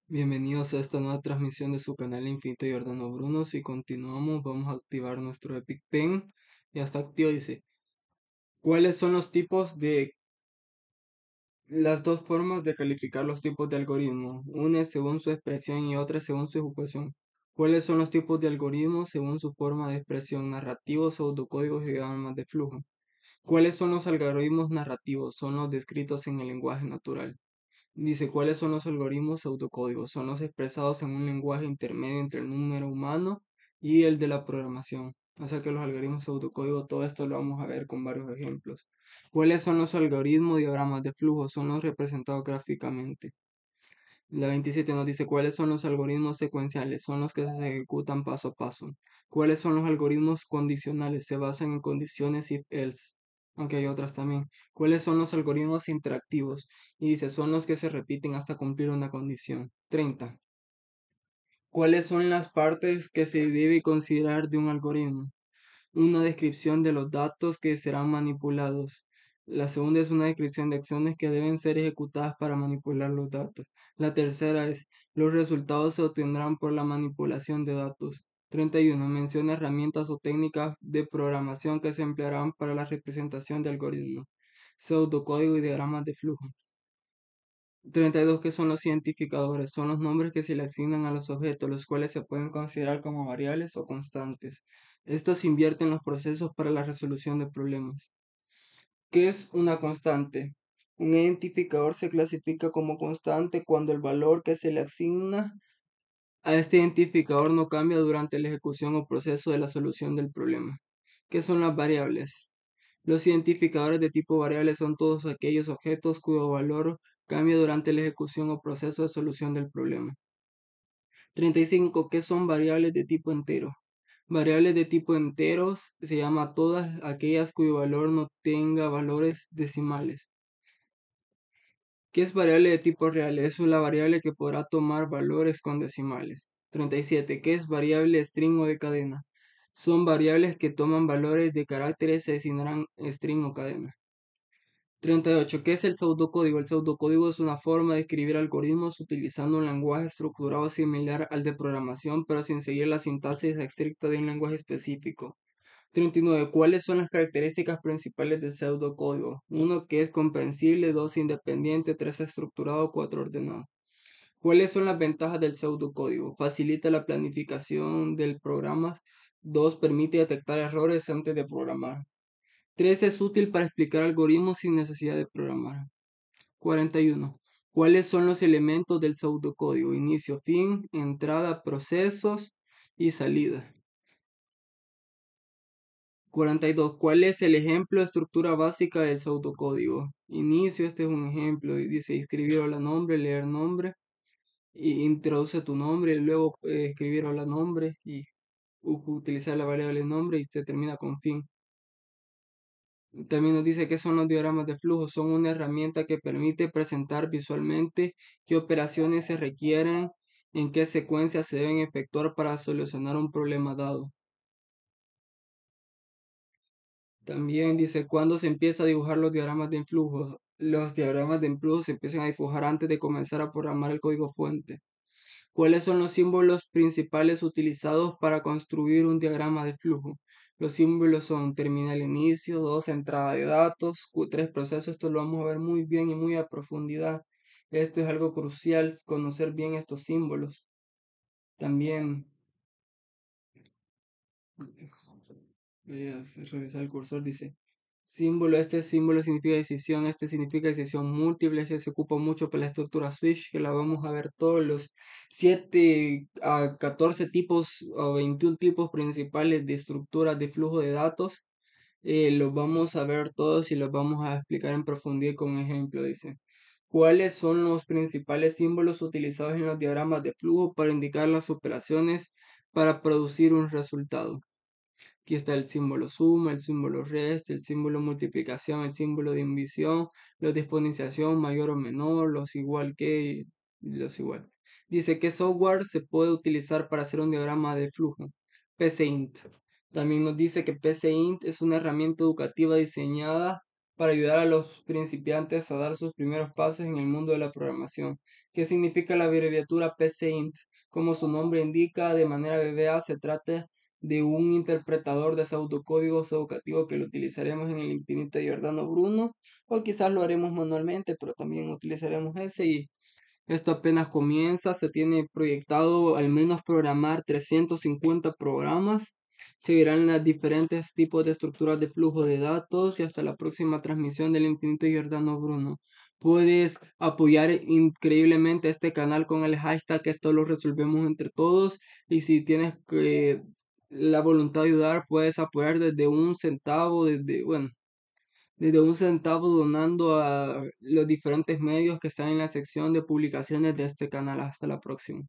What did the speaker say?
Bienvenidos a esta nueva transmisión de su canal Infinito Giordano Bruno. Si continuamos, vamos a activar nuestro Epic Pen. Ya está activo, dice. ¿Cuáles son los tipos de las dos formas de calificar los tipos de algoritmos? Una es según su expresión y otra según su ejecución. ¿Cuáles son los tipos de algoritmos según su forma de expresión? Narrativos, pseudocódigos y diagramas de flujo. ¿Cuáles son los algoritmos narrativos? Son los descritos en el lenguaje natural. Dice, ¿cuáles son los algoritmos pseudocódigos? Son los expresados en un lenguaje intermedio entre el número humano y el de la programación. O sea que los algoritmos pseudocódigos, todo esto lo vamos a ver con varios ejemplos. ¿Cuáles son los algoritmos diagramas de flujo? Son los representados gráficamente. La 27 nos dice, ¿cuáles son los algoritmos secuenciales? Son los que se ejecutan paso a paso. ¿Cuáles son los algoritmos condicionales? Se basan en condiciones if else, aunque hay otras también. ¿Cuáles son los algoritmos interactivos? Y dice, son los que se repiten hasta cumplir una condición. 30. ¿Cuáles son las partes que se debe considerar de un algoritmo? Una descripción de los datos que serán manipulados. La segunda es una descripción de acciones que deben ser ejecutadas para manipular los datos. La tercera es los resultados se obtendrán por la manipulación de datos. 31. Menciona herramientas o técnicas de programación que se emplearán para la representación de algoritmos, pseudocódigo y diagramas de flujo. 32. ¿Qué son los identificadores? Son los nombres que se le asignan a los objetos, los cuales se pueden considerar como variables o constantes. Estos invierten los procesos para la resolución de problemas. ¿Qué es una constante? Un identificador se clasifica como constante cuando el valor que se le asigna a este identificador no cambia durante la ejecución o proceso de la solución del problema. ¿Qué son las variables? Los identificadores de tipo variable son todos aquellos objetos cuyo valor cambia durante la ejecución o proceso de solución del problema. 35. ¿Qué son variables de tipo entero? Variables de tipo enteros se llama todas aquellas cuyo valor no tenga valores decimales. ¿Qué es variable de tipo real? Es la variable que podrá tomar valores con decimales. 37. ¿Qué es variable string o de cadena? Son variables que toman valores de caracteres y se designarán string o cadena. 38. ¿Qué es el pseudocódigo? El pseudocódigo es una forma de escribir algoritmos utilizando un lenguaje estructurado similar al de programación, pero sin seguir la sintaxis estricta de un lenguaje específico. 39. ¿Cuáles son las características principales del pseudocódigo? 1. Que es comprensible, 2. Independiente, 3. Estructurado, 4. Ordenado. ¿Cuáles son las ventajas del pseudocódigo? Facilita la planificación del programa. 2. Permite detectar errores antes de programar. 3. Es útil para explicar algoritmos sin necesidad de programar. 41. ¿Cuáles son los elementos del pseudocódigo? Inicio, fin, entrada, procesos y salida. 42. ¿Cuál es el ejemplo de estructura básica del pseudocódigo? Inicio, este es un ejemplo, y dice escribir hola nombre, leer nombre, y introduce tu nombre, y luego escribir hola nombre y utilizar la variable nombre y se termina con fin. También nos dice que son los diagramas de flujo, son una herramienta que permite presentar visualmente qué operaciones se requieren, en qué secuencia se deben efectuar para solucionar un problema dado. También dice cuándo se empieza a dibujar los diagramas de flujo. Los diagramas de flujo se empiezan a dibujar antes de comenzar a programar el código fuente. ¿Cuáles son los símbolos principales utilizados para construir un diagrama de flujo? Los símbolos son terminal inicio, 2 entrada de datos, 3 procesos. Esto lo vamos a ver muy bien y muy a profundidad. Esto es algo crucial, conocer bien estos símbolos. También voy a revisar el cursor, dice símbolo, este símbolo significa decisión, este significa decisión múltiple, este se ocupa mucho para la estructura switch, que la vamos a ver todos los 7 a 14 tipos o 21 tipos principales de estructuras de flujo de datos. Los vamos a ver todos y los vamos a explicar en profundidad con un ejemplo, dice. ¿Cuáles son los principales símbolos utilizados en los diagramas de flujo para indicar las operaciones para producir un resultado? Aquí está el símbolo suma, el símbolo rest, el símbolo multiplicación, el símbolo de división, los de exponenciación mayor o menor, los igual que y los igual. Dice que software se puede utilizar para hacer un diagrama de flujo. PCInt. También nos dice que PCInt es una herramienta educativa diseñada para ayudar a los principiantes a dar sus primeros pasos en el mundo de la programación. ¿Qué significa la abreviatura PCInt? Como su nombre indica, de manera BBA se trata de un interpretador de pseudocódigos educativos que lo utilizaremos en el Infinito Giordano Bruno, o quizás lo haremos manualmente, pero también utilizaremos ese. Y esto apenas comienza, se tiene proyectado al menos programar 350 programas. Se verán los diferentes tipos de estructuras de flujo de datos y hasta la próxima transmisión del Infinito Giordano Bruno. Puedes apoyar increíblemente este canal con el hashtag esto lo resolvemos entre todos, y si tienes la voluntad de ayudar puedes apoyar desde un centavo, desde un centavo donando a los diferentes medios que están en la sección de publicaciones de este canal. Hasta la próxima.